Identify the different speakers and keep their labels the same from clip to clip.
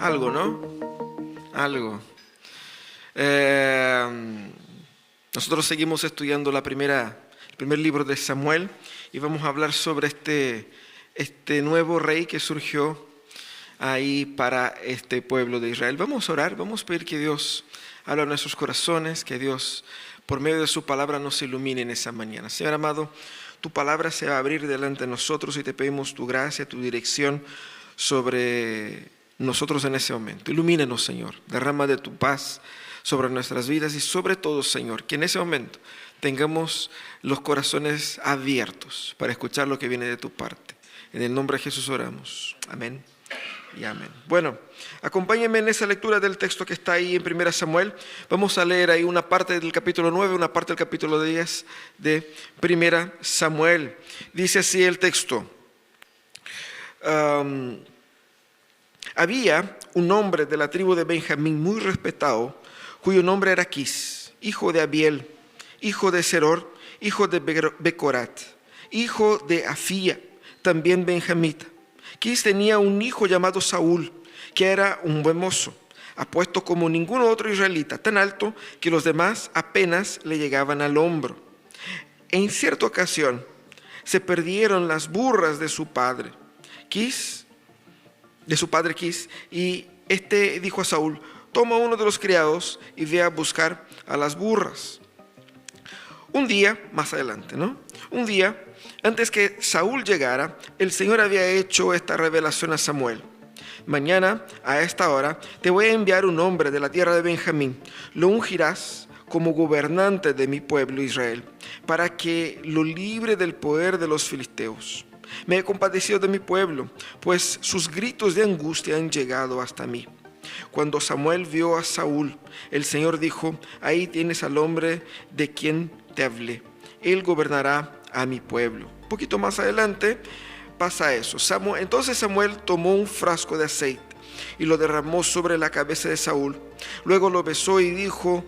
Speaker 1: Algo, ¿no? Algo. Nosotros seguimos estudiando el primer libro de Samuel y vamos a hablar sobre este nuevo rey que surgió ahí para este pueblo de Israel. Vamos a orar, vamos a pedir que Dios hable en nuestros corazones, que Dios por medio de su palabra nos ilumine en esa mañana. Señor amado, tu palabra se va a abrir delante de nosotros y te pedimos tu gracia, tu dirección sobre nosotros en ese momento. Ilumínenos, Señor, derrama de tu paz sobre nuestras vidas y sobre todo, Señor, que en ese momento tengamos los corazones abiertos para escuchar lo que viene de tu parte. En el nombre de Jesús oramos. Amén y amén. Bueno, acompáñenme en esa lectura del texto que está ahí en 1 Samuel. Vamos a leer ahí una parte del capítulo 9, una parte del capítulo 10 de 1 Samuel. Dice así el texto. Había un hombre de la tribu de Benjamín muy respetado, cuyo nombre era Quis, hijo de Abiel, hijo de Seror, hijo de Becorat, hijo de Afía, también benjamita. Quis tenía un hijo llamado Saúl, que era un buen mozo, apuesto como ningún otro israelita, tan alto que los demás apenas le llegaban al hombro. En cierta ocasión se perdieron las burras de su padre Quis, y este dijo a Saúl: toma uno de los criados y ve a buscar a las burras. Un día, más adelante, Un día, antes que Saúl llegara, el Señor había hecho esta revelación a Samuel. Mañana, a esta hora, te voy a enviar un hombre de la tierra de Benjamín. Lo ungirás como gobernante de mi pueblo Israel, para que lo libre del poder de los filisteos. Me he compadecido de mi pueblo, pues sus gritos de angustia han llegado hasta mí. Cuando Samuel vio a Saúl, el Señor dijo: ahí tienes al hombre de quien te hablé. Él gobernará a mi pueblo. Un poquito más adelante pasa eso. Entonces Samuel tomó un frasco de aceite y lo derramó sobre la cabeza de Saúl. Luego lo besó y dijo: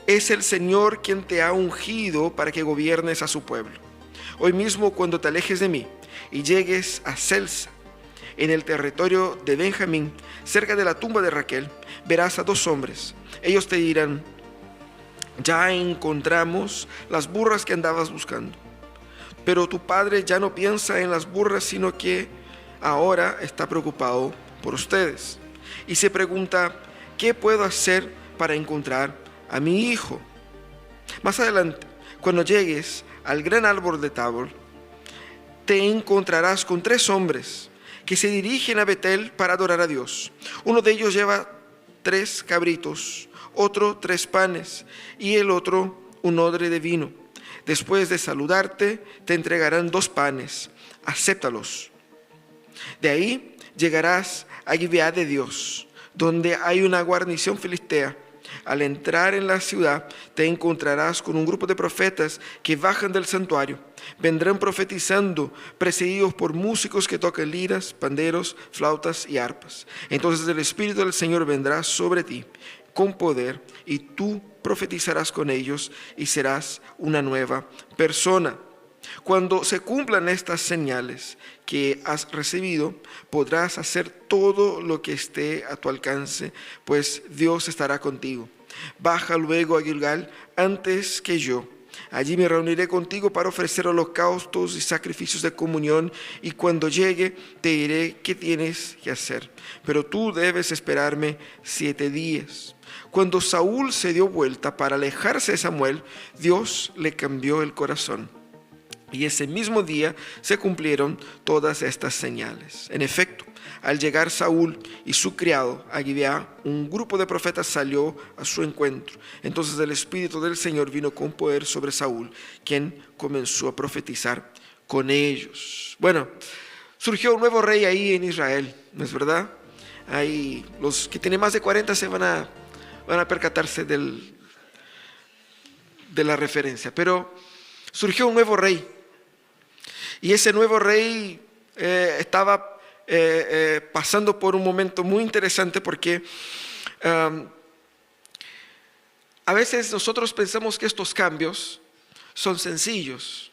Speaker 1: es el Señor quien te ha ungido para que gobiernes a su pueblo. Hoy mismo, cuando te alejes de mí y llegues a Selsa, en el territorio de Benjamín, cerca de la tumba de Raquel, verás a dos hombres. Ellos te dirán: ya encontramos las burras que andabas buscando. Pero tu padre ya no piensa en las burras, sino que ahora está preocupado por ustedes. Y se pregunta: ¿qué puedo hacer para encontrar a mi hijo? Más adelante, cuando llegues al gran árbol de Tabor, te encontrarás con 3 hombres que se dirigen a Betel para adorar a Dios. Uno de ellos lleva 3 cabritos, otro 3 panes y el otro un odre de vino. Después de saludarte, te entregarán 2 panes. Acéptalos. De ahí llegarás a Gibeá de Dios, donde hay una guarnición filistea. Al entrar en la ciudad, te encontrarás con un grupo de profetas que bajan del santuario. Vendrán profetizando, precedidos por músicos que tocan liras, panderos, flautas y arpas. Entonces el Espíritu del Señor vendrá sobre ti con poder, y tú profetizarás con ellos y serás una nueva persona. Cuando se cumplan estas señales que has recibido, podrás hacer todo lo que esté a tu alcance, pues Dios estará contigo. Baja luego a Gilgal antes que yo. Allí me reuniré contigo para ofrecer holocaustos y sacrificios de comunión, y cuando llegue te diré qué tienes que hacer. Pero tú debes esperarme 7 días. Cuando Saúl se dio vuelta para alejarse de Samuel, Dios le cambió el corazón. Y ese mismo día se cumplieron todas estas señales. En efecto, al llegar Saúl y su criado a Gibeá, un grupo de profetas salió a su encuentro. Entonces el Espíritu del Señor vino con poder sobre Saúl, quien comenzó a profetizar con ellos. Bueno, surgió un nuevo rey ahí en Israel, ¿no es verdad? Ahí los que tienen más de 40 se van a percatarse de la referencia. Pero surgió un nuevo rey. Y ese nuevo rey estaba pasando por un momento muy interesante, porque a veces nosotros pensamos que estos cambios son sencillos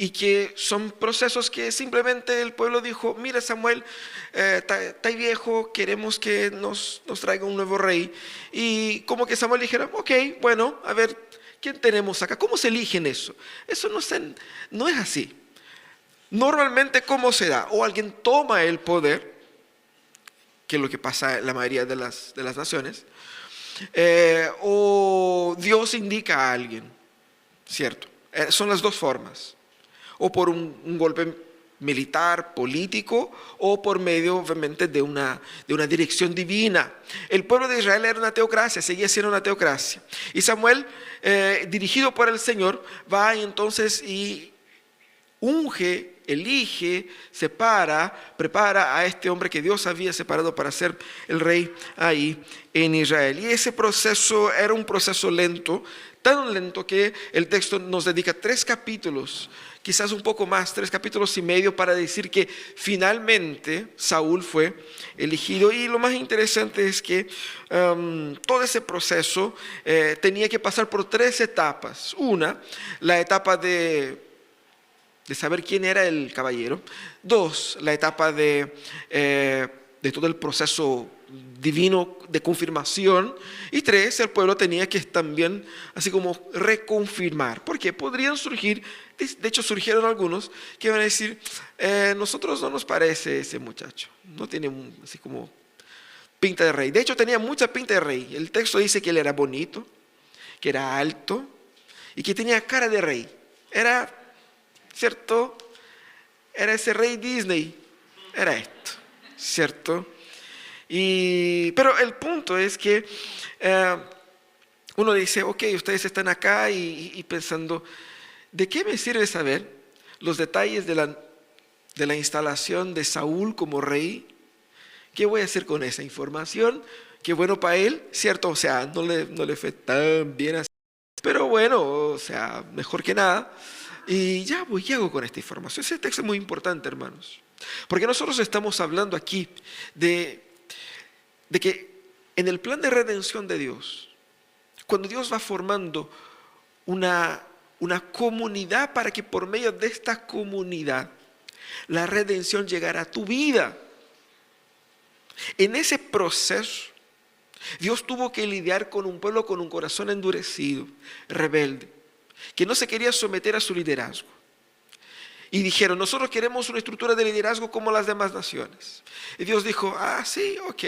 Speaker 1: y que son procesos que simplemente el pueblo dijo, mira Samuel, está viejo, queremos que nos traiga un nuevo rey. Y como que Samuel dijera, ok, bueno, a ver, ¿quién tenemos acá? ¿Cómo se eligen eso? Eso no es así. Normalmente, ¿cómo se da? O alguien toma el poder, que es lo que pasa en la mayoría de las naciones, o Dios indica a alguien, ¿cierto? Son las dos formas. O por un golpe militar, político, o por medio, obviamente, de una dirección divina. El pueblo de Israel era una teocracia, seguía siendo una teocracia. Y Samuel, dirigido por el Señor, va entonces y unge, elige, separa, prepara a este hombre que Dios había separado para ser el rey ahí en Israel. Y ese proceso era un proceso lento, tan lento que el texto nos dedica 3 capítulos, quizás un poco más, 3 capítulos y medio, para decir que finalmente Saúl fue elegido. Y lo más interesante es que todo ese proceso tenía que pasar por 3 etapas. Una, la etapa de saber quién era el caballero. 2, la etapa de todo el proceso divino de confirmación. Y 3, el pueblo tenía que también, así como reconfirmar. Porque podrían surgir, de hecho surgieron algunos que iban a decir, nosotros no nos parece ese muchacho, no tiene así como pinta de rey. De hecho tenía mucha pinta de rey. El texto dice que él era bonito, que era alto y que tenía cara de rey. Era, ¿cierto? Era ese rey Disney, era esto, ¿cierto? Pero el punto es que uno dice, ok, ustedes están acá y pensando, ¿de qué me sirve saber los detalles de la instalación de Saúl como rey? ¿Qué voy a hacer con esa información? Qué bueno para él, ¿cierto? O sea, no le fue tan bien así, pero bueno, o sea, mejor que nada. Y ya voy, ¿qué hago con esta información? Ese texto es muy importante, hermanos, porque nosotros estamos hablando aquí de que en el plan de redención de Dios, cuando Dios va formando una comunidad para que por medio de esta comunidad la redención llegara a tu vida, en ese proceso Dios tuvo que lidiar con un pueblo con un corazón endurecido, rebelde, que no se quería someter a su liderazgo. Y dijeron, nosotros queremos una estructura de liderazgo como las demás naciones. Y Dios dijo, sí, ok,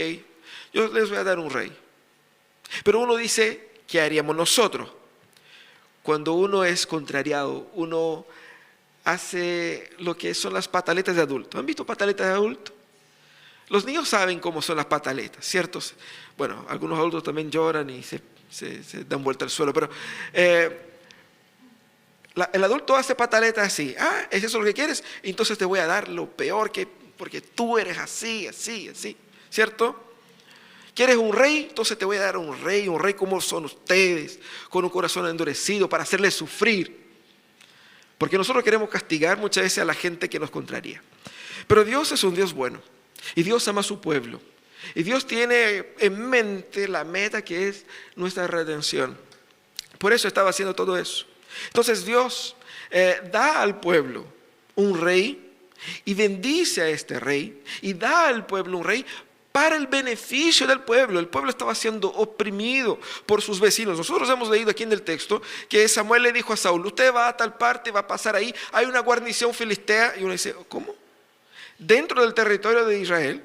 Speaker 1: yo les voy a dar un rey. Pero uno dice, ¿qué haríamos nosotros? Cuando uno es contrariado, uno hace lo que son las pataletas de adulto. ¿Han visto pataletas de adulto? Los niños saben cómo son las pataletas, ¿cierto? Bueno, algunos adultos también lloran y se dan vuelta al suelo, pero el adulto hace pataletas así. ¿Es eso lo que quieres? Entonces te voy a dar lo peor, porque tú eres así, ¿cierto? ¿Quieres un rey? Entonces te voy a dar un rey como son ustedes, con un corazón endurecido para hacerles sufrir. Porque nosotros queremos castigar muchas veces a la gente que nos contraría. Pero Dios es un Dios bueno. Y Dios ama a su pueblo. Y Dios tiene en mente la meta que es nuestra redención. Por eso estaba haciendo todo eso. Entonces Dios da al pueblo un rey y bendice a este rey. Y da al pueblo un rey para el beneficio del pueblo. El pueblo estaba siendo oprimido por sus vecinos. Nosotros hemos leído aquí en el texto que Samuel le dijo a Saúl, usted va a tal parte, va a pasar ahí, hay una guarnición filistea. Y uno dice, ¿cómo? Dentro del territorio de Israel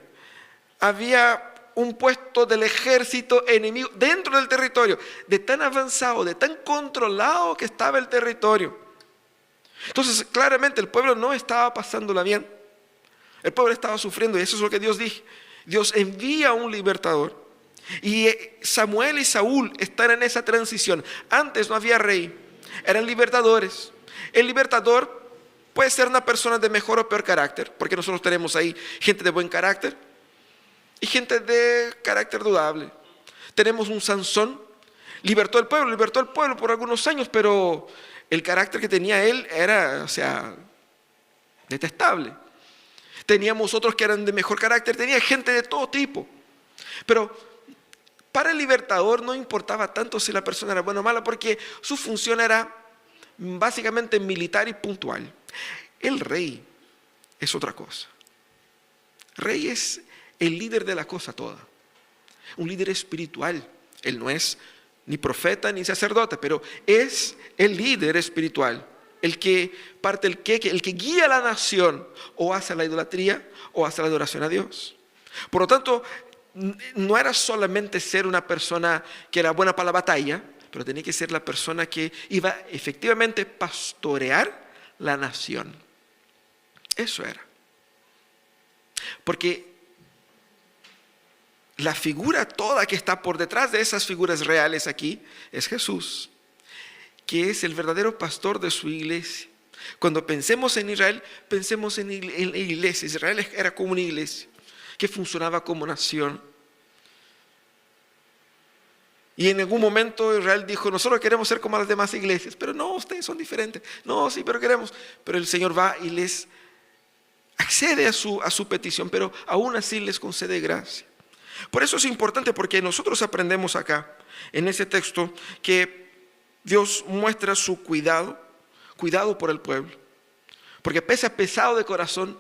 Speaker 1: había un puesto del ejército enemigo dentro del territorio, de tan avanzado, de tan controlado que estaba el territorio. Entonces claramente el pueblo no estaba pasándola bien, el pueblo estaba sufriendo, y eso es lo que Dios dijo. Dios envía un libertador, y Samuel y Saúl están en esa transición. Antes no había rey, eran libertadores. El libertador puede ser una persona de mejor o peor carácter, porque nosotros tenemos ahí gente de buen carácter y gente de carácter dudable. Tenemos un Sansón, libertó al pueblo por algunos años, pero el carácter que tenía él era, detestable. Teníamos otros que eran de mejor carácter, tenía gente de todo tipo. Pero para el libertador no importaba tanto si la persona era buena o mala, porque su función era básicamente militar y puntual. El rey es otra cosa. Rey es el líder de la cosa toda, un líder espiritual. Él no es ni profeta ni sacerdote, pero es el líder espiritual, el que parte el que guía a la nación o hacia la idolatría o hacia la adoración a Dios. Por lo tanto, no era solamente ser una persona que era buena para la batalla, pero tenía que ser la persona que iba efectivamente a pastorear la nación. Eso era. Porque la figura toda que está por detrás de esas figuras reales aquí es Jesús, que es el verdadero pastor de su iglesia. Cuando pensemos en Israel, pensemos en la iglesia. Israel era como una iglesia que funcionaba como nación. Y en algún momento Israel dijo, nosotros queremos ser como las demás iglesias, pero no, ustedes son diferentes. No, sí, pero queremos. Pero el Señor va y les accede a su petición, pero aún así les concede gracia. Por eso es importante, porque nosotros aprendemos acá, en ese texto, que Dios muestra su cuidado por el pueblo. Porque pese a pesado de corazón,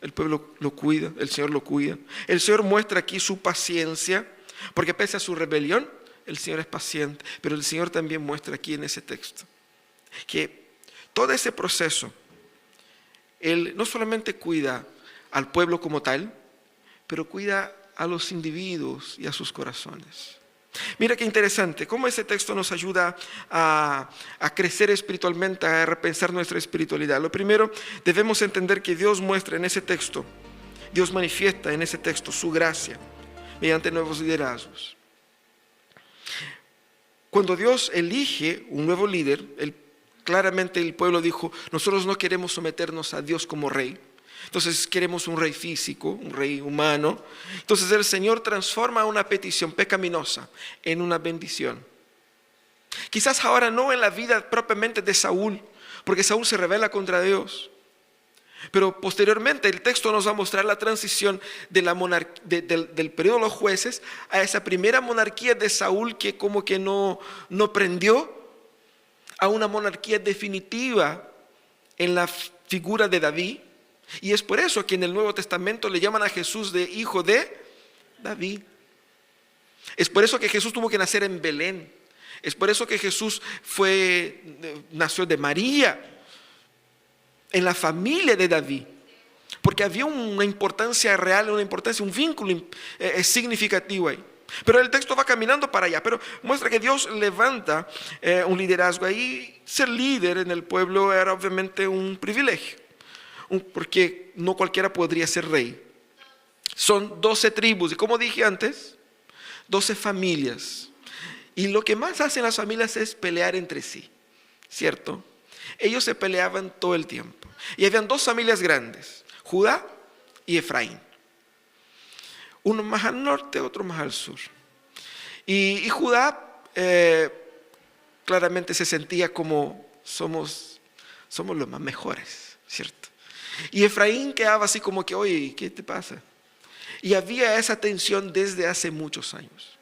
Speaker 1: el pueblo lo cuida, el Señor lo cuida. El Señor muestra aquí su paciencia, porque pese a su rebelión, el Señor es paciente. Pero el Señor también muestra aquí en ese texto que todo ese proceso, Él no solamente cuida al pueblo como tal, pero cuida a los individuos y a sus corazones. Mira qué interesante, cómo ese texto nos ayuda a crecer espiritualmente, a repensar nuestra espiritualidad. Lo primero, debemos entender que Dios muestra en ese texto, Dios manifiesta en ese texto su gracia mediante nuevos liderazgos. Cuando Dios elige un nuevo líder, claramente el pueblo dijo, nosotros no queremos someternos a Dios como rey. Entonces queremos un rey físico, un rey humano. Entonces el Señor transforma una petición pecaminosa en una bendición. Quizás ahora no en la vida propiamente de Saúl, porque Saúl se rebela contra Dios. Pero posteriormente el texto nos va a mostrar la transición de del periodo de los jueces a esa primera monarquía de Saúl que como que no prendió, a una monarquía definitiva en la figura de David. Y es por eso que en el Nuevo Testamento le llaman a Jesús de hijo de David. Es por eso que Jesús tuvo que nacer en Belén. Es por eso que Jesús nació de María, en la familia de David. Porque había una importancia real, un vínculo significativo ahí. Pero el texto va caminando para allá, pero muestra que Dios levanta un liderazgo ahí. Ser líder en el pueblo era obviamente un privilegio, porque no cualquiera podría ser rey. Son 12 tribus, y como dije antes, 12 familias. Y lo que más hacen las familias es pelear entre sí, ¿cierto? Ellos se peleaban todo el tiempo. Y habían dos familias grandes, Judá y Efraín. Uno más al norte, otro más al sur. Y Judá claramente se sentía como somos los más mejores, ¿cierto? Y Efraín quedaba así como que, oye, ¿qué te pasa? Y había esa tensión desde hace muchos años.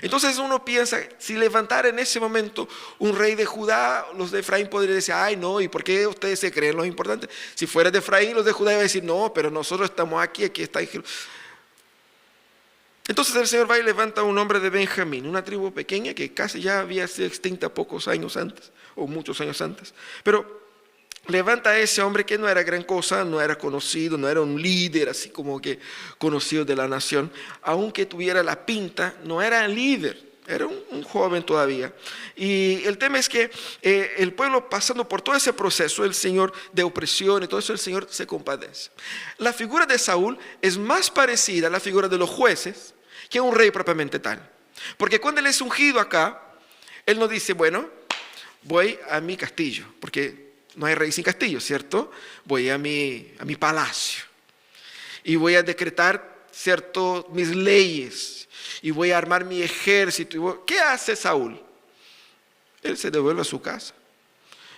Speaker 1: Entonces uno piensa, si levantara en ese momento un rey de Judá, los de Efraín podrían decir, ay no, ¿y por qué ustedes se creen los importantes? Si fuera de Efraín, los de Judá iban a decir, no, pero nosotros estamos aquí está Jerusalén. Entonces el Señor va y levanta un hombre de Benjamín, una tribu pequeña que casi ya había sido extinta pocos años antes, o muchos años antes. Pero levanta a ese hombre que no era gran cosa, no era conocido, no era un líder así como que conocido de la nación. Aunque tuviera la pinta, no era líder, era un joven todavía. Y el tema es que el pueblo pasando por todo ese proceso, el Señor de opresión y todo eso, el Señor se compadece. La figura de Saúl es más parecida a la figura de los jueces que a un rey propiamente tal. Porque cuando él es ungido acá, él no dice, bueno, voy a mi castillo, porque no hay rey sin castillo, ¿cierto? Voy a mi palacio y voy a decretar, ¿cierto?, mis leyes y voy a armar mi ejército. ¿Qué hace Saúl? Él se devuelve a su casa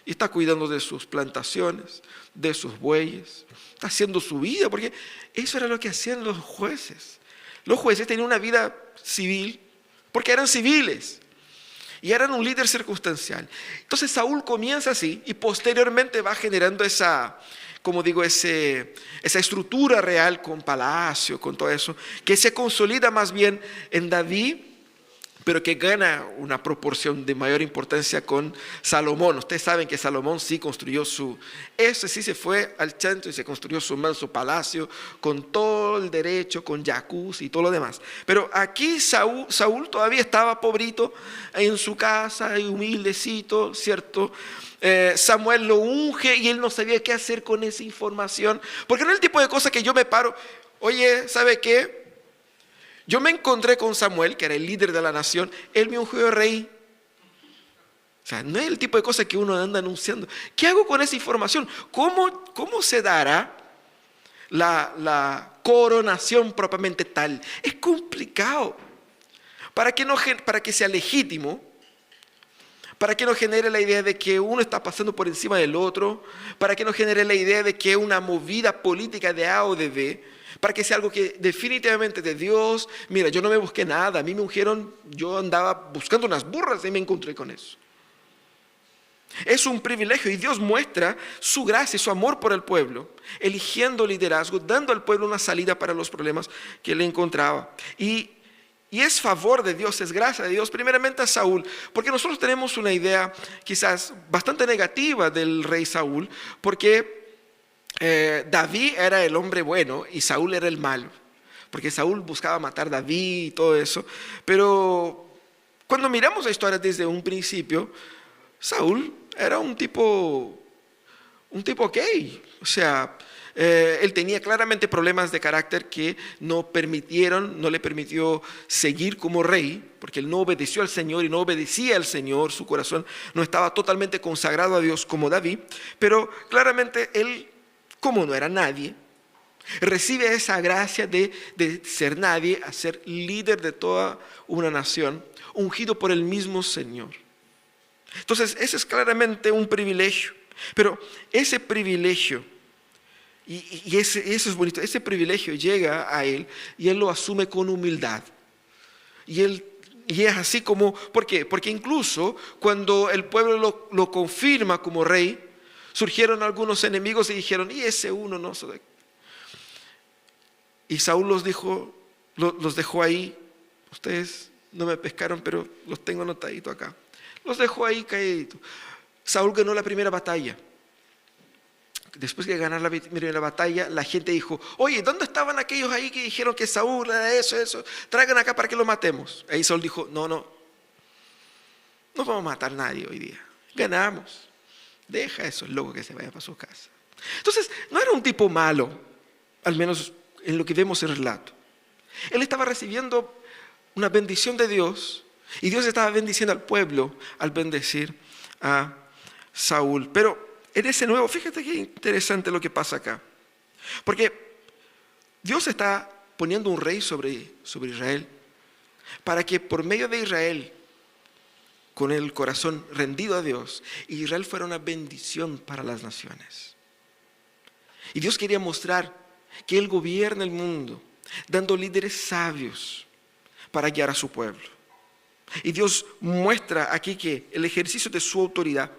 Speaker 1: y está cuidando de sus plantaciones, de sus bueyes, está haciendo su vida, porque eso era lo que hacían los jueces. Los jueces tenían una vida civil porque eran civiles. y eran un líder circunstancial. Entonces Saúl comienza así y posteriormente va generando esa estructura real con palacio, con todo eso, que se consolida más bien en David, pero que gana una proporción de mayor importancia con Salomón. Ustedes saben que Salomón sí construyó ese sí se fue al centro y se construyó su manso palacio con todo el derecho, con jacuzzi y todo lo demás. Pero aquí Saúl todavía estaba pobrito en su casa, humildecito, ¿cierto? Samuel lo unge y él no sabía qué hacer con esa información, porque no es el tipo de cosa que yo me paro, oye, ¿sabe qué? Yo me encontré con Samuel, que era el líder de la nación, él me ungió rey. O sea, no es el tipo de cosa que uno anda anunciando. ¿Qué hago con esa información? ¿Cómo se dará la coronación propiamente tal? Es complicado. Para que sea legítimo, para que no genere la idea de que uno está pasando por encima del otro, para que no genere la idea de que es una movida política de A o de B, para que sea algo que definitivamente de Dios. Mira, yo no me busqué nada, a mí me ungieron, yo andaba buscando unas burras y me encontré con eso. Es un privilegio y Dios muestra su gracia y su amor por el pueblo, eligiendo liderazgo, dando al pueblo una salida para los problemas que él encontraba. Y es favor de Dios, es gracia de Dios, primeramente a Saúl, porque nosotros tenemos una idea quizás bastante negativa del rey Saúl, porque David era el hombre bueno y Saúl era el malo, porque Saúl buscaba matar a David y todo eso. Pero cuando miramos la historia desde un principio, Saúl era un tipo ok. O sea, él tenía claramente problemas de carácter que no le permitió seguir como rey, porque él no obedeció al Señor y no obedecía al Señor, su corazón no estaba totalmente consagrado a Dios como David, pero claramente él, como no era nadie, recibe esa gracia de ser nadie a ser líder de toda una nación, ungido por el mismo Señor. Entonces, ese es claramente un privilegio. Pero ese privilegio, y eso es bonito, ese privilegio llega a él y él lo asume con humildad. Y es así como, ¿por qué? Porque incluso cuando el pueblo lo confirma como rey, surgieron algunos enemigos y dijeron, y ese uno no. Y Saúl los dejó ahí. Ustedes no me pescaron, pero los tengo anotaditos acá. Los dejó ahí caíditos. Saúl ganó la primera batalla. Después de ganar la primera batalla, la gente dijo, oye, ¿dónde estaban aquellos ahí que dijeron que Saúl era eso? Traigan acá para que lo matemos. Ahí Saúl dijo, no vamos a matar a nadie hoy día. Ganamos. Deja a esos locos que se vayan para su casa. Entonces, no era un tipo malo, al menos en lo que vemos en el relato. Él estaba recibiendo una bendición de Dios y Dios estaba bendiciendo al pueblo al bendecir a Saúl. Pero en ese nuevo, fíjate qué interesante lo que pasa acá. Porque Dios está poniendo un rey sobre Israel para que por medio de Israel, con el corazón rendido a Dios, Israel fuera una bendición para las naciones. Y Dios quería mostrar que Él gobierna el mundo, dando líderes sabios para guiar a su pueblo. Y Dios muestra aquí que el ejercicio de su autoridad,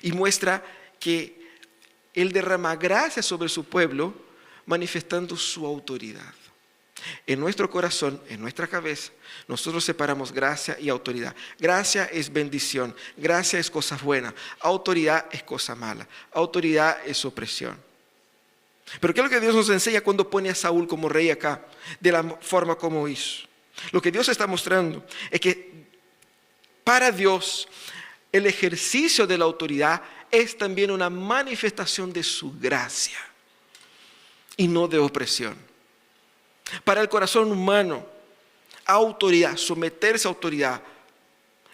Speaker 1: y muestra que Él derrama gracia sobre su pueblo, manifestando su autoridad. En nuestro corazón, en nuestra cabeza, nosotros separamos gracia y autoridad. Gracia es bendición, gracia es cosa buena, autoridad es cosa mala, autoridad es opresión. Pero ¿qué es lo que Dios nos enseña cuando pone a Saúl como rey acá, de la forma como hizo? Lo que Dios está mostrando es que para Dios el ejercicio de la autoridad es también una manifestación de su gracia y no de opresión. Para el corazón humano, autoridad, someterse a autoridad,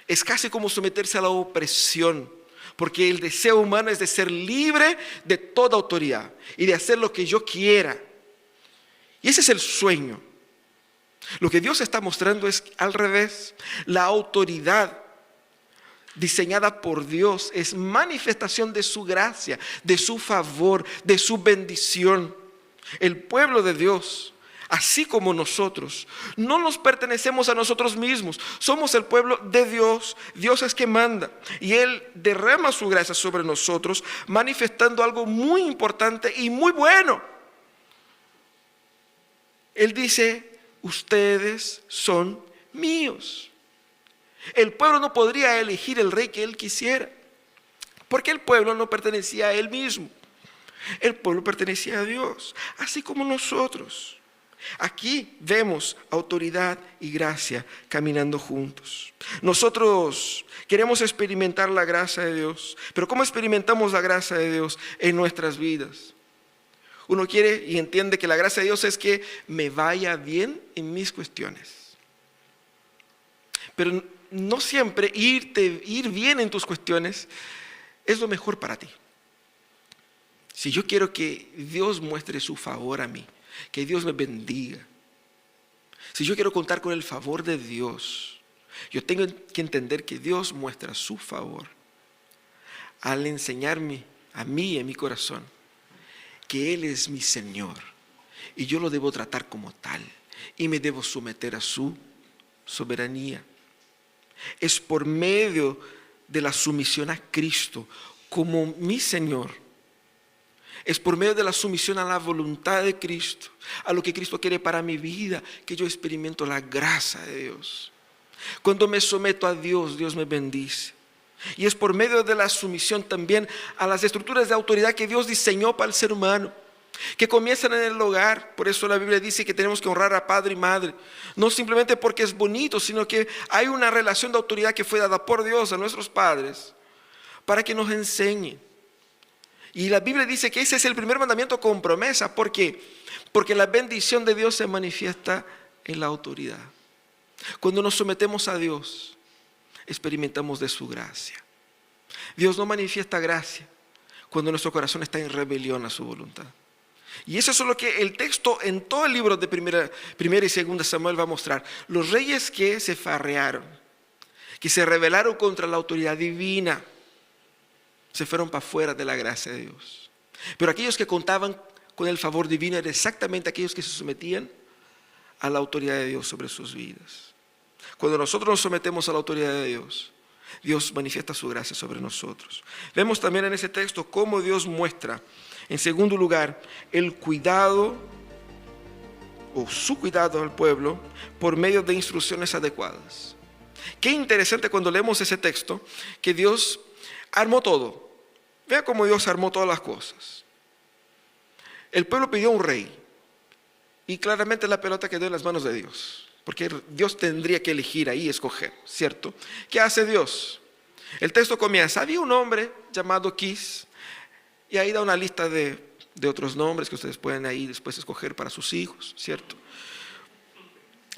Speaker 1: es casi como someterse a la opresión, porque el deseo humano es de ser libre de toda autoridad y de hacer lo que yo quiera. Y ese es el sueño. Lo que Dios está mostrando es al revés. La autoridad diseñada por Dios es manifestación de su gracia, de su favor, de su bendición. El pueblo de Dios así como nosotros. No nos pertenecemos a nosotros mismos, somos el pueblo de Dios. Dios es quien manda y Él derrama su gracia sobre nosotros, manifestando algo muy importante y muy bueno. Él dice: ustedes son míos. El pueblo no podría elegir el rey que él quisiera, porque el pueblo no pertenecía a él mismo. El pueblo pertenecía a Dios, así como nosotros. Aquí vemos autoridad y gracia caminando juntos. Nosotros queremos experimentar la gracia de Dios, pero ¿cómo experimentamos la gracia de Dios en nuestras vidas? Uno quiere y entiende que la gracia de Dios es que me vaya bien en mis cuestiones. Pero no siempre ir bien en tus cuestiones es lo mejor para ti. Si yo quiero que Dios muestre su favor a mí, que Dios me bendiga, si yo quiero contar con el favor de Dios, yo tengo que entender que Dios muestra su favor al enseñarme a mí en mi corazón que Él es mi Señor y yo lo debo tratar como tal y me debo someter a su soberanía. Es por medio de la sumisión a Cristo como mi Señor. Es por medio de la sumisión a la voluntad de Cristo, a lo que Cristo quiere para mi vida, que yo experimento la gracia de Dios. Cuando me someto a Dios, Dios me bendice. Y es por medio de la sumisión también a las estructuras de autoridad que Dios diseñó para el ser humano, que comienzan en el hogar. Por eso la Biblia dice que tenemos que honrar a padre y madre, no simplemente porque es bonito, sino que hay una relación de autoridad que fue dada por Dios a nuestros padres para que nos enseñen. Y la Biblia dice que ese es el primer mandamiento con promesa. ¿Por qué? Porque la bendición de Dios se manifiesta en la autoridad. Cuando nos sometemos a Dios, experimentamos de su gracia. Dios no manifiesta gracia cuando nuestro corazón está en rebelión a su voluntad. Y eso es lo que el texto en todo el libro de primera y segunda Samuel va a mostrar. Los reyes que se farrearon, que se rebelaron contra la autoridad divina, se fueron para fuera de la gracia de Dios. Pero aquellos que contaban con el favor divino eran exactamente aquellos que se sometían a la autoridad de Dios sobre sus vidas. Cuando nosotros nos sometemos a la autoridad de Dios, Dios manifiesta su gracia sobre nosotros. Vemos también en ese texto cómo Dios muestra, en segundo lugar, el cuidado o su cuidado al pueblo por medio de instrucciones adecuadas. Qué interesante cuando leemos ese texto, que Dios armó todo. Vea cómo Dios armó todas las cosas. El pueblo pidió un rey y claramente la pelota quedó en las manos de Dios, porque Dios tendría que elegir ahí, escoger, ¿cierto? ¿Qué hace Dios? El texto comienza: había un hombre llamado Quis, y ahí da una lista de otros nombres que ustedes pueden ahí después escoger para sus hijos, ¿cierto?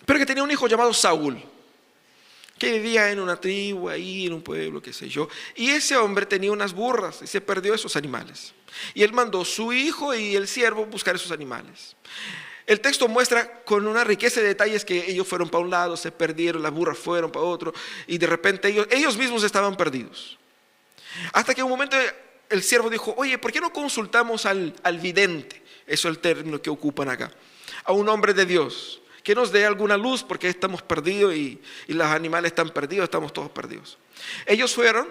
Speaker 1: Pero que tenía un hijo llamado Saúl, que vivía en una tribu ahí, en un pueblo, qué sé yo. Y ese hombre tenía unas burras y se perdió esos animales. Y él mandó a su hijo y el siervo buscar esos animales. El texto muestra con una riqueza de detalles que ellos fueron para un lado, se perdieron, las burras fueron para otro, y de repente ellos mismos estaban perdidos. Hasta que un momento el siervo dijo: oye, ¿por qué no consultamos al vidente? Eso es el término que ocupan acá. A un hombre de Dios, que nos dé alguna luz, porque estamos perdidos y los animales están perdidos, estamos todos perdidos. Ellos fueron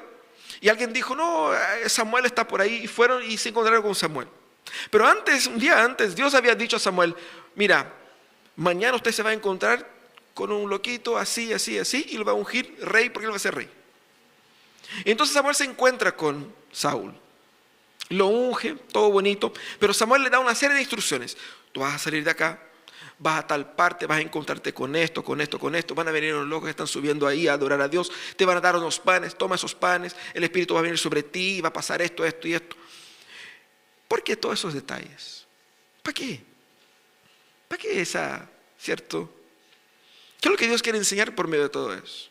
Speaker 1: y alguien dijo: no, Samuel está por ahí. Y fueron y se encontraron con Samuel. Pero un día antes, Dios había dicho a Samuel: mira, mañana usted se va a encontrar con un loquito así, así, así, y lo va a ungir rey, porque él va a ser rey. Y entonces Samuel se encuentra con Saúl, lo unge, todo bonito, pero Samuel le da una serie de instrucciones. Tú vas a salir de acá, vas a tal parte, vas a encontrarte con esto, con esto, con esto. Van a venir unos locos que están subiendo ahí a adorar a Dios. Te van a dar unos panes, toma esos panes. El Espíritu va a venir sobre ti, va a pasar esto, esto y esto. ¿Por qué todos esos detalles? ¿Para qué? ¿Para qué cierto? ¿Qué es lo que Dios quiere enseñar por medio de todo eso?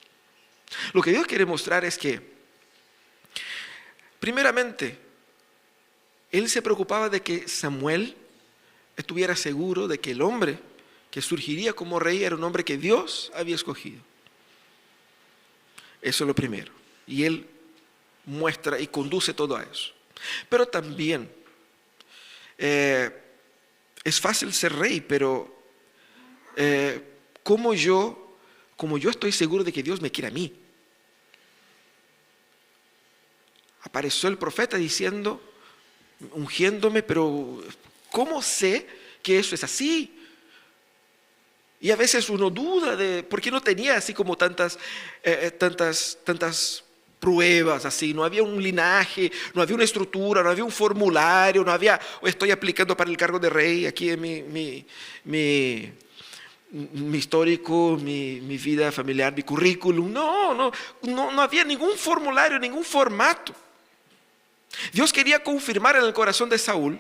Speaker 1: Lo que Dios quiere mostrar es que, primeramente, Él se preocupaba de que Samuel estuviera seguro de que el hombre que surgiría como rey era un hombre que Dios había escogido. Eso es lo primero. Y Él muestra y conduce todo a eso. Pero también es fácil ser rey, pero como yo estoy seguro de que Dios me quiere a mí. Apareció el profeta diciendo, ungiéndome, pero ¿cómo sé que eso es así? Y a veces uno duda de por qué no tenía así como tantas pruebas así. No había un linaje, no había una estructura, no había un formulario, no había, estoy aplicando para el cargo de rey, aquí en mi histórico, mi vida familiar, mi currículum. No había ningún formulario, ningún formato. Dios quería confirmar en el corazón de Saúl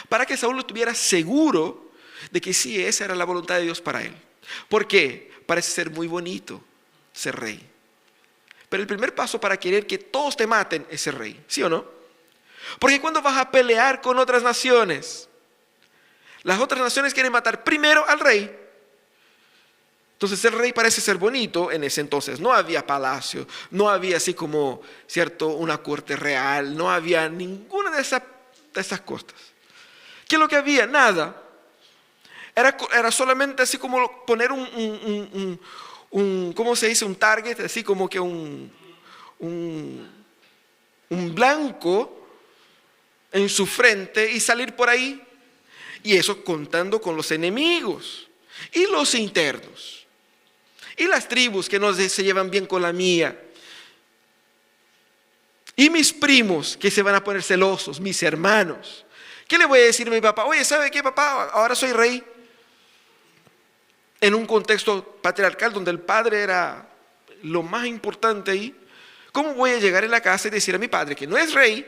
Speaker 1: para que Saúl estuviera seguro de que sí, esa era la voluntad de Dios para él. ¿Por qué? Parece ser muy bonito ser rey. Pero el primer paso para querer que todos te maten es ser rey, ¿sí o no? Porque cuando vas a pelear con otras naciones, las otras naciones quieren matar primero al rey. Entonces el rey parece ser bonito. En ese entonces no había palacio, no había así como, ¿cierto?, una corte real, no había ninguna de esas cosas. ¿Qué es lo que había? Nada. Era solamente así como poner ¿cómo se dice? Un target, así como que un blanco en su frente y salir por ahí. Y eso contando con los enemigos y los internos. Y las tribus que no se llevan bien con la mía. Y mis primos que se van a poner celosos, mis hermanos. ¿Qué le voy a decir a mi papá? Oye, ¿sabe qué, papá? Ahora soy rey. En un contexto patriarcal donde el padre era lo más importante ahí. ¿Cómo voy a llegar en la casa y decir a mi padre que no es rey,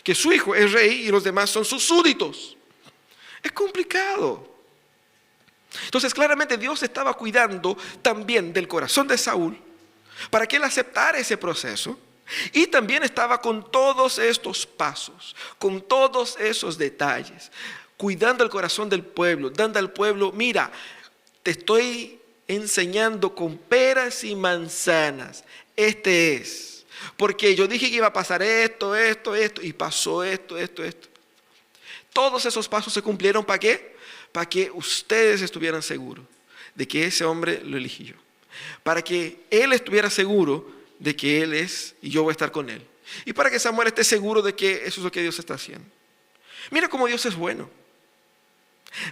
Speaker 1: que su hijo es rey y los demás son sus súbditos? Es complicado. Entonces claramente Dios estaba cuidando también del corazón de Saúl para que él aceptara ese proceso. Y también estaba con todos estos pasos, con todos esos detalles, cuidando el corazón del pueblo, dando al pueblo, mira, te estoy enseñando con peras y manzanas, este es, porque yo dije que iba a pasar esto, y pasó esto. Todos esos pasos se cumplieron, ¿para qué? Para que ustedes estuvieran seguros de que ese hombre lo elegí yo, para que él estuviera seguro de que él es y yo voy a estar con él, y para que Samuel esté seguro de que eso es lo que Dios está haciendo. Mira cómo Dios es bueno.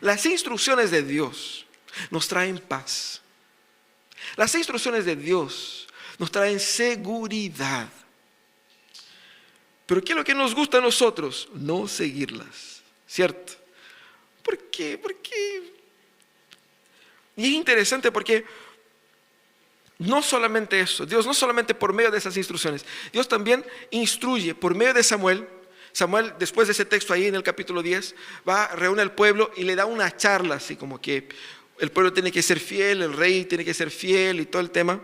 Speaker 1: Las instrucciones de Dios nos traen paz. Las instrucciones de Dios nos traen seguridad. Pero ¿qué es lo que nos gusta a nosotros? No seguirlas, ¿cierto? ¿Por qué? Y es interesante porque no solamente eso, Dios no solamente por medio de esas instrucciones, Dios también instruye por medio de Samuel. Samuel, después de ese texto ahí en el capítulo 10, reúne al pueblo y le da una charla así como que el pueblo tiene que ser fiel, el rey tiene que ser fiel y todo el tema.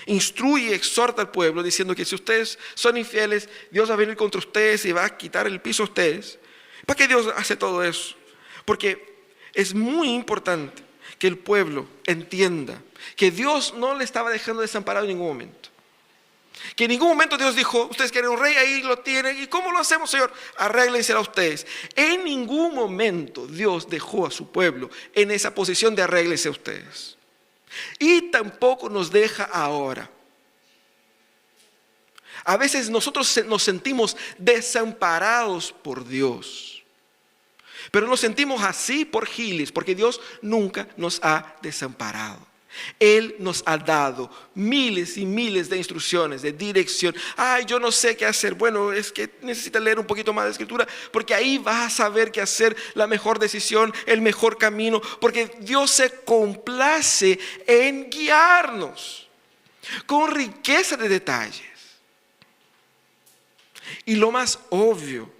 Speaker 1: Instruye y exhorta al pueblo diciendo que si ustedes son infieles, Dios va a venir contra ustedes y va a quitar el piso a ustedes. ¿Para qué Dios hace todo eso? Porque es muy importante que el pueblo entienda que Dios no le estaba dejando desamparado en ningún momento. Que en ningún momento Dios dijo, ustedes quieren un rey, ahí lo tienen. ¿Y cómo lo hacemos, Señor? Arréglenselo a ustedes. En ningún momento Dios dejó a su pueblo en esa posición de arréglense a ustedes. Y tampoco nos deja ahora. A veces nosotros nos sentimos desamparados por Dios. Pero nos sentimos así por giles, porque Dios nunca nos ha desamparado. Él nos ha dado miles y miles de instrucciones, de dirección. Ay, yo no sé qué hacer. Bueno, es que necesitas leer un poquito más de escritura, porque ahí vas a saber qué hacer, la mejor decisión, el mejor camino, porque Dios se complace en guiarnos con riqueza de detalles. Y lo más obvio,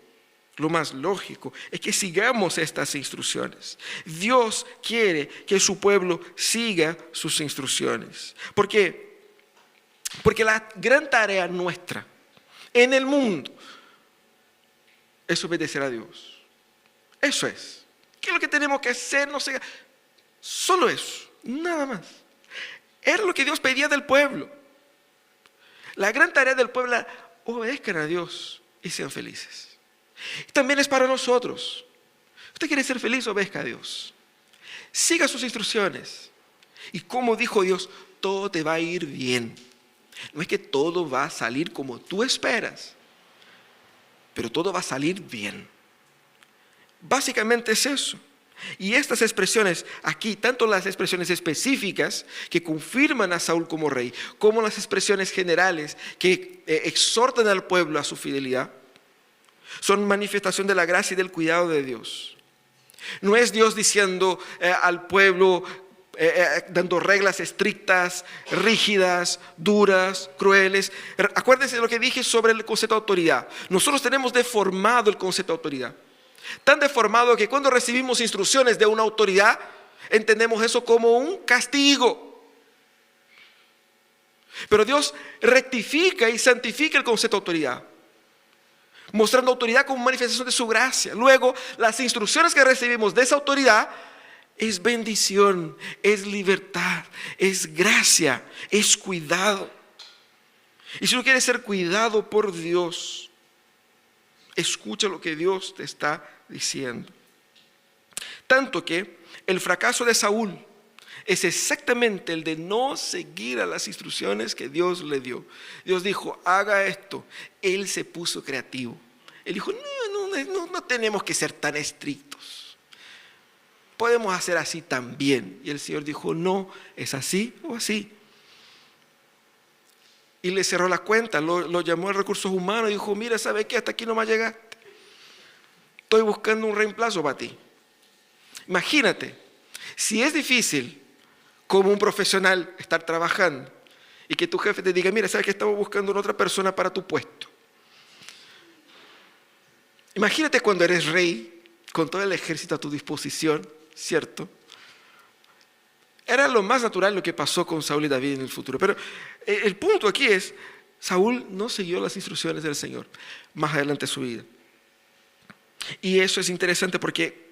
Speaker 1: lo más lógico es que sigamos estas instrucciones. Dios quiere que su pueblo siga sus instrucciones. ¿Por qué? Porque la gran tarea nuestra en el mundo es obedecer a Dios. Eso es. ¿Qué es lo que tenemos que hacer? No sé. Solo eso, nada más. Era lo que Dios pedía del pueblo. La gran tarea del pueblo era obedezcan a Dios y sean felices. También es para nosotros. Usted quiere ser feliz, obedezca a Dios. Siga sus instrucciones Y como dijo Dios, todo te va a ir bien. No es que todo va a salir como tú esperas, pero todo va a salir bien. Básicamente es eso. Y estas expresiones aquí, tanto las expresiones específicas que confirman a Saúl como rey, como las expresiones generales que exhortan al pueblo a su fidelidad, son manifestación de la gracia y del cuidado de Dios. No es Dios diciendo al pueblo, dando reglas estrictas, rígidas, duras, crueles. Acuérdense de lo que dije sobre el concepto de autoridad. Nosotros tenemos deformado el concepto de autoridad. Tan deformado que cuando recibimos instrucciones de una autoridad, entendemos eso como un castigo. Pero Dios rectifica y santifica el concepto de autoridad, mostrando autoridad como manifestación de su gracia. Luego, las instrucciones que recibimos de esa autoridad es bendición, es libertad, es gracia, es cuidado. Y si tú quieres ser cuidado por Dios, escucha lo que Dios te está diciendo. Tanto que el fracaso de Saúl es exactamente el de no seguir a las instrucciones que Dios le dio. Dios dijo, haga esto. Él se puso creativo. Él dijo, no tenemos que ser tan estrictos. Podemos hacer así también. Y el Señor dijo, no, es así o así. Y le cerró la cuenta, lo llamó a recursos humanos y dijo, mira, ¿sabe qué? Hasta aquí nomás llegaste. Estoy buscando un reemplazo para ti. Imagínate, si es difícil como un profesional estar trabajando y que tu jefe te diga, mira, ¿sabes que estamos buscando una otra persona para tu puesto? Imagínate cuando eres rey, con todo el ejército a tu disposición, ¿cierto? Era lo más natural lo que pasó con Saúl y David en el futuro. Pero el punto aquí es, Saúl no siguió las instrucciones del Señor más adelante en su vida. Y eso es interesante porque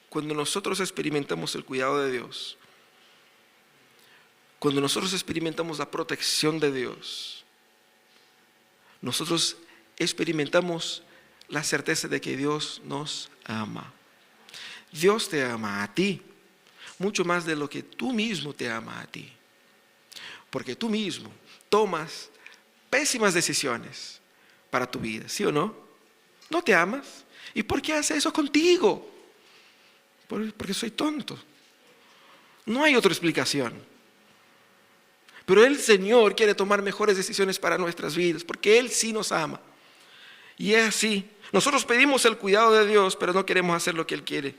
Speaker 1: cuando nosotros experimentamos el cuidado de Dios, cuando nosotros experimentamos la protección de Dios, nosotros experimentamos la certeza de que Dios nos ama. Dios te ama a ti, mucho más de lo que tú mismo te amas a ti. Porque tú mismo tomas pésimas decisiones para tu vida, ¿sí o no? ¿No te amas? ¿Y por qué hace eso contigo? Porque soy tonto. No hay otra explicación. Pero el Señor quiere tomar mejores decisiones para nuestras vidas, porque Él sí nos ama. Y es así. Nosotros pedimos el cuidado de Dios, pero no queremos hacer lo que Él quiere.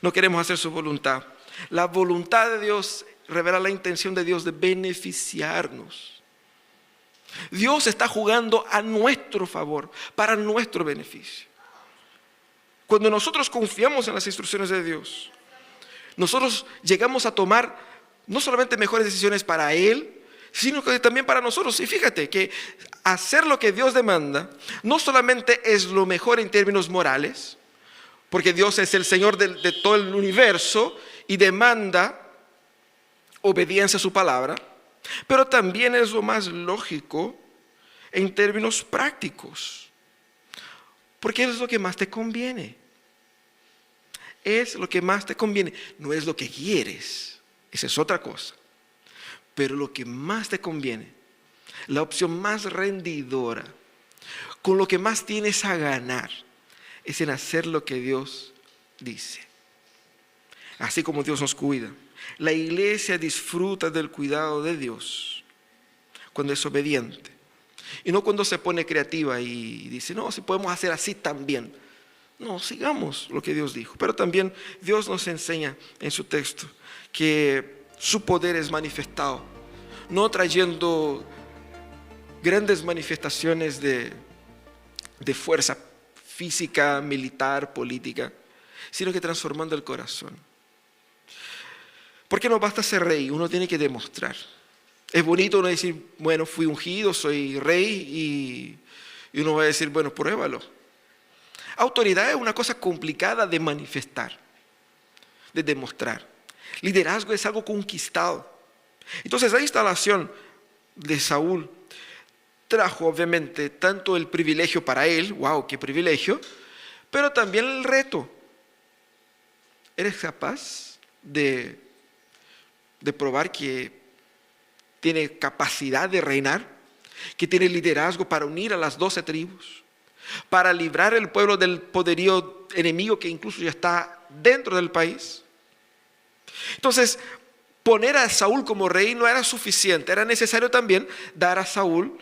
Speaker 1: No queremos hacer su voluntad. La voluntad de Dios revela la intención de Dios de beneficiarnos. Dios está jugando a nuestro favor, para nuestro beneficio. Cuando nosotros confiamos en las instrucciones de Dios, nosotros llegamos a tomar no solamente mejores decisiones para Él, sino que también para nosotros. Y fíjate que hacer lo que Dios demanda no solamente es lo mejor en términos morales, porque Dios es el Señor de todo el universo y demanda obediencia a su palabra, pero también es lo más lógico en términos prácticos, porque es lo que más te conviene. Es lo que más te conviene, no es lo que quieres, esa es otra cosa, pero lo que más te conviene, la opción más rendidora, con lo que más tienes a ganar, es en hacer lo que Dios dice. Así como Dios nos cuida. La iglesia disfruta del cuidado de Dios cuando es obediente. Y no cuando se pone creativa y dice, no, si podemos hacer así también. No, sigamos lo que Dios dijo. Pero también Dios nos enseña en su texto que su poder es manifestado, no trayendo grandes manifestaciones de fuerza física, militar, política, sino que transformando el corazón. Porque no basta ser rey, uno tiene que demostrar. Es bonito uno decir, bueno, fui ungido, soy rey, y uno va a decir, bueno, pruébalo. Autoridad es una cosa complicada de manifestar, de demostrar. Liderazgo es algo conquistado. Entonces la instalación de Saúl trajo obviamente tanto el privilegio para él, wow, qué privilegio, pero también el reto. ¿Eres capaz de de probar que tiene capacidad de reinar, que tiene liderazgo para unir a las 12 tribus, para librar el pueblo del poderío enemigo que incluso ya está dentro del país. Entonces, poner a Saúl como rey no era suficiente, era necesario también dar a Saúl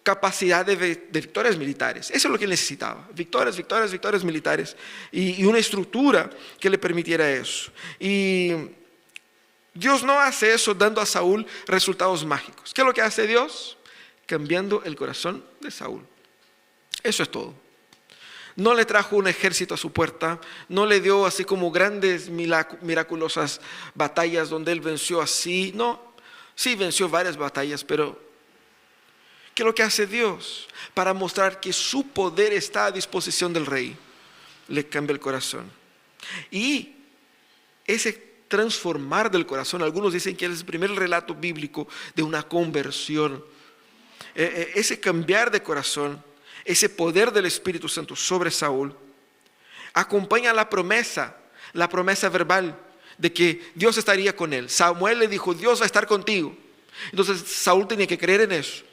Speaker 1: capacidad de victorias militares. Eso es lo que necesitaba, victorias militares y una estructura que le permitiera eso. Y Dios no hace eso dando a Saúl resultados mágicos. ¿Qué es lo que hace Dios? Cambiando el corazón de Saúl. Eso es todo. No le trajo un ejército a su puerta, no le dio así como grandes miraculosas batallas donde él venció así. No, sí venció varias batallas, pero ¿qué es lo que hace Dios? Para mostrar que su poder está a disposición del rey, le cambia el corazón. Y ese transformar del corazón, algunos dicen que es el primer relato bíblico de una conversión. Ese cambiar de corazón, ese poder del Espíritu Santo sobre Saúl, acompaña la promesa verbal de que Dios estaría con él. Samuel le dijo, Dios va a estar contigo. Entonces Saúl tenía que creer en eso.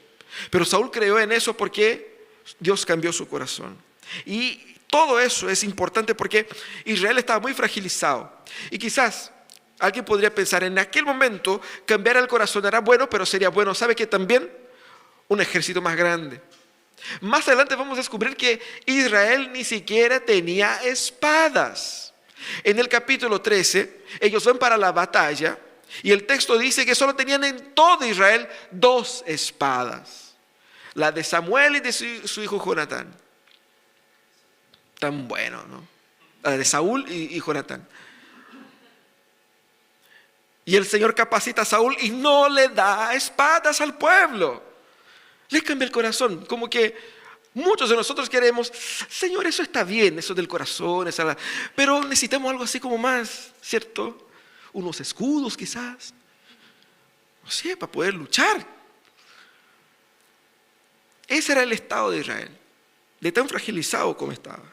Speaker 1: Pero Saúl creyó en eso porque Dios cambió su corazón. Y todo eso es importante porque Israel estaba muy fragilizado. Y quizás alguien podría pensar, en aquel momento cambiar el corazón era bueno, pero sería bueno, ¿sabe qué? También un ejército más grande. Más adelante vamos a descubrir que Israel ni siquiera tenía espadas. En el capítulo 13, ellos van para la batalla y el texto dice que solo tenían en todo Israel 2 espadas. La de Samuel y de su hijo Jonatán. Tan bueno, ¿no? La de Saúl y Jonatán. Y el Señor capacita a Saúl y no le da espadas al pueblo. Le cambia el corazón. Como que muchos de nosotros queremos, Señor, eso está bien, eso del corazón, pero necesitamos algo así como más, ¿cierto? Unos escudos quizás. No sé, para poder luchar. Ese era el estado de Israel, de tan fragilizado como estaba.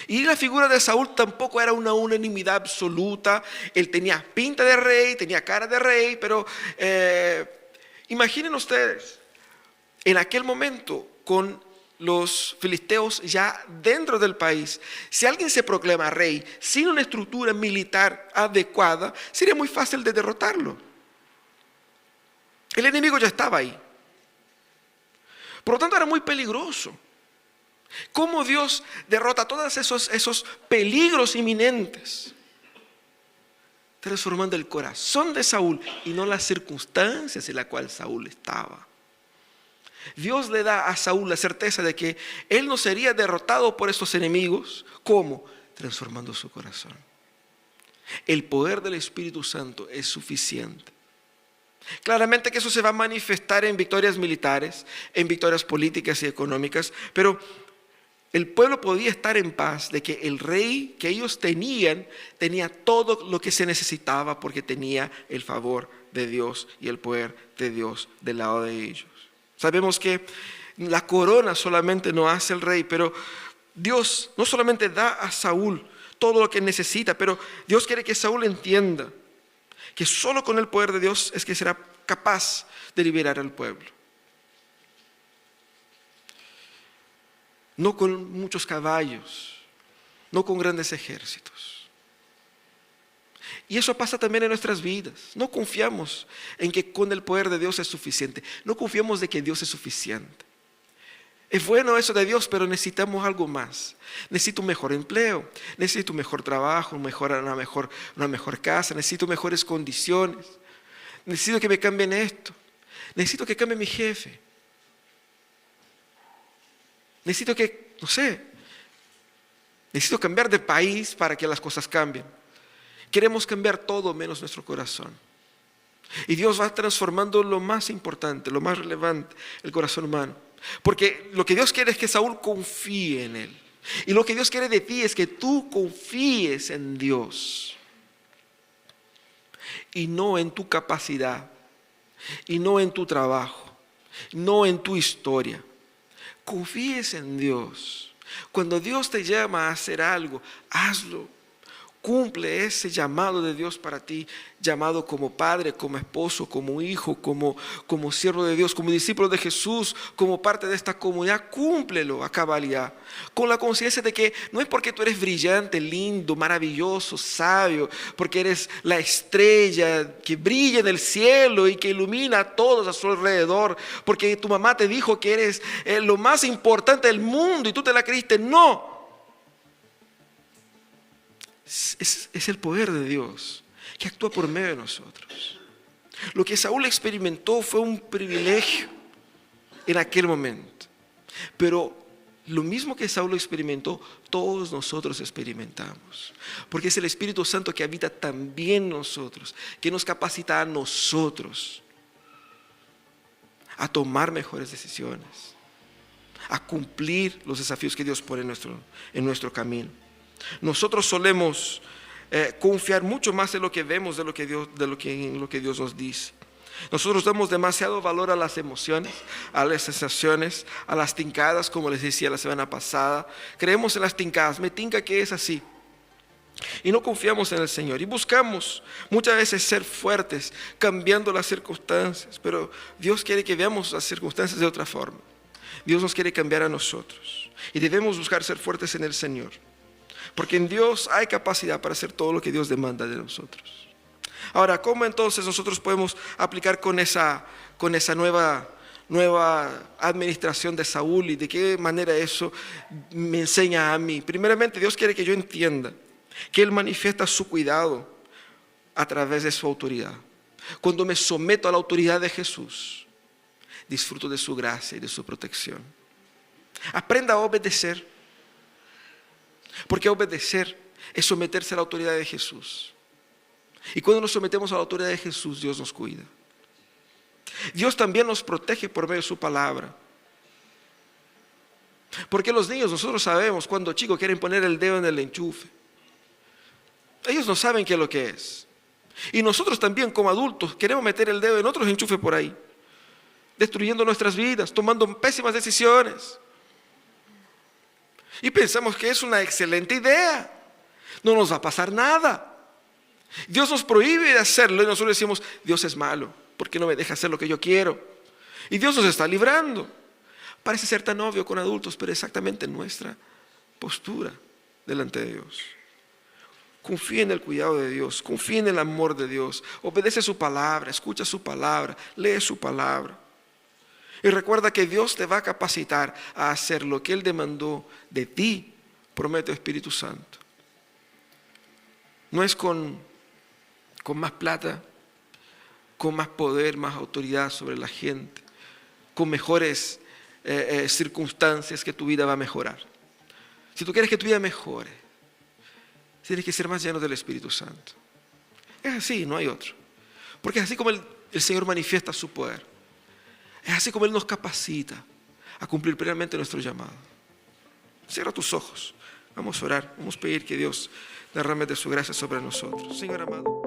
Speaker 1: Y la figura de Saúl tampoco era una unanimidad absoluta. Él tenía pinta de rey, tenía cara de rey, pero imaginen ustedes, en aquel momento, con los filisteos ya dentro del país, si alguien se proclama rey sin una estructura militar adecuada, sería muy fácil de derrotarlo. El enemigo ya estaba ahí. Por lo tanto, era muy peligroso. ¿Cómo Dios derrota todos esos peligros inminentes? Transformando el corazón de Saúl y no las circunstancias en las cuales Saúl estaba. Dios le da a Saúl la certeza de que él no sería derrotado por estos enemigos. ¿Cómo? Transformando su corazón. El poder del Espíritu Santo es suficiente. Claramente que eso se va a manifestar en victorias militares, en victorias políticas y económicas, pero el pueblo podía estar en paz de que el rey que ellos tenían tenía todo lo que se necesitaba porque tenía el favor de Dios y el poder de Dios del lado de ellos. Sabemos que la corona solamente no hace el rey, pero Dios no solamente da a Saúl todo lo que necesita, pero Dios quiere que Saúl entienda que solo con el poder de Dios es que será capaz de liberar al pueblo. No con muchos caballos, no con grandes ejércitos. Y eso pasa también en nuestras vidas. No confiamos en que con el poder de Dios es suficiente. No confiamos de que Dios es suficiente. Es bueno eso de Dios, pero necesitamos algo más. Necesito un mejor empleo, necesito un mejor trabajo, una mejor casa, necesito mejores condiciones. Necesito que me cambien esto. Necesito que cambie mi jefe. Necesito cambiar de país para que las cosas cambien. Queremos cambiar todo menos nuestro corazón. Y Dios va transformando lo más importante, lo más relevante, el corazón humano. Porque lo que Dios quiere es que Saúl confíe en él. Y lo que Dios quiere de ti es que tú confíes en Dios. Y no en tu capacidad. Y no en tu trabajo. No en tu historia. Confíes en Dios. Cuando Dios te llama a hacer algo, hazlo. Cumple ese llamado de Dios para ti, llamado como padre, como esposo, como hijo, como siervo de Dios, como discípulo de Jesús, como parte de esta comunidad. Cúmplelo a cabalidad, con la conciencia de que no es porque tú eres brillante, lindo, maravilloso, sabio, porque eres la estrella que brilla en el cielo y que ilumina a todos a su alrededor, porque tu mamá te dijo que eres lo más importante del mundo y tú te la creíste. No. Es el poder de Dios que actúa por medio de nosotros. Lo que Saúl experimentó fue un privilegio en aquel momento, pero lo mismo que Saúl experimentó, todos nosotros experimentamos, porque es el Espíritu Santo que habita también en nosotros, que nos capacita a nosotros a tomar mejores decisiones, a cumplir los desafíos que Dios pone en nuestro camino. Nosotros solemos confiar mucho más en lo que vemos de lo que Dios nos dice. Nosotros damos demasiado valor a las emociones, a las sensaciones, a las tincadas, como les decía la semana pasada. Creemos en las tincadas, me tinca que es así. Y no confiamos en el Señor. Y buscamos muchas veces ser fuertes, cambiando las circunstancias. Pero Dios quiere que veamos las circunstancias de otra forma. Dios nos quiere cambiar a nosotros. Y debemos buscar ser fuertes en el Señor. Porque en Dios hay capacidad para hacer todo lo que Dios demanda de nosotros. Ahora, ¿cómo entonces nosotros podemos aplicar con esa nueva administración de Saúl y de qué manera eso me enseña a mí? Primeramente, Dios quiere que yo entienda que Él manifiesta su cuidado a través de su autoridad. Cuando me someto a la autoridad de Jesús, disfruto de su gracia y de su protección. Aprenda a obedecer. Porque obedecer es someterse a la autoridad de Jesús. Y cuando nos sometemos a la autoridad de Jesús, Dios nos cuida. Dios también nos protege por medio de su palabra. Porque los niños, nosotros sabemos cuando chicos quieren poner el dedo en el enchufe. Ellos no saben qué es lo que es. Y nosotros también como adultos queremos meter el dedo en otros enchufes por ahí, destruyendo nuestras vidas, tomando pésimas decisiones. Y pensamos que es una excelente idea. No nos va a pasar nada. Dios nos prohíbe de hacerlo y nosotros decimos, Dios es malo, ¿por qué no me deja hacer lo que yo quiero? Y Dios nos está librando. Parece ser tan obvio con adultos, pero exactamente nuestra postura delante de Dios. Confía en el cuidado de Dios, confía en el amor de Dios, obedece su palabra, escucha su palabra, lee su palabra. Y recuerda que Dios te va a capacitar a hacer lo que Él demandó de ti, promete el Espíritu Santo. No es con más plata, con más poder, más autoridad sobre la gente, con mejores circunstancias que tu vida va a mejorar. Si tú quieres que tu vida mejore, tienes que ser más lleno del Espíritu Santo. Es así, no hay otro. Porque es así como el Señor manifiesta su poder. Es así como Él nos capacita a cumplir plenamente nuestro llamado. Cierra tus ojos. Vamos a orar. Vamos a pedir que Dios derrame de su gracia sobre nosotros. Señor amado.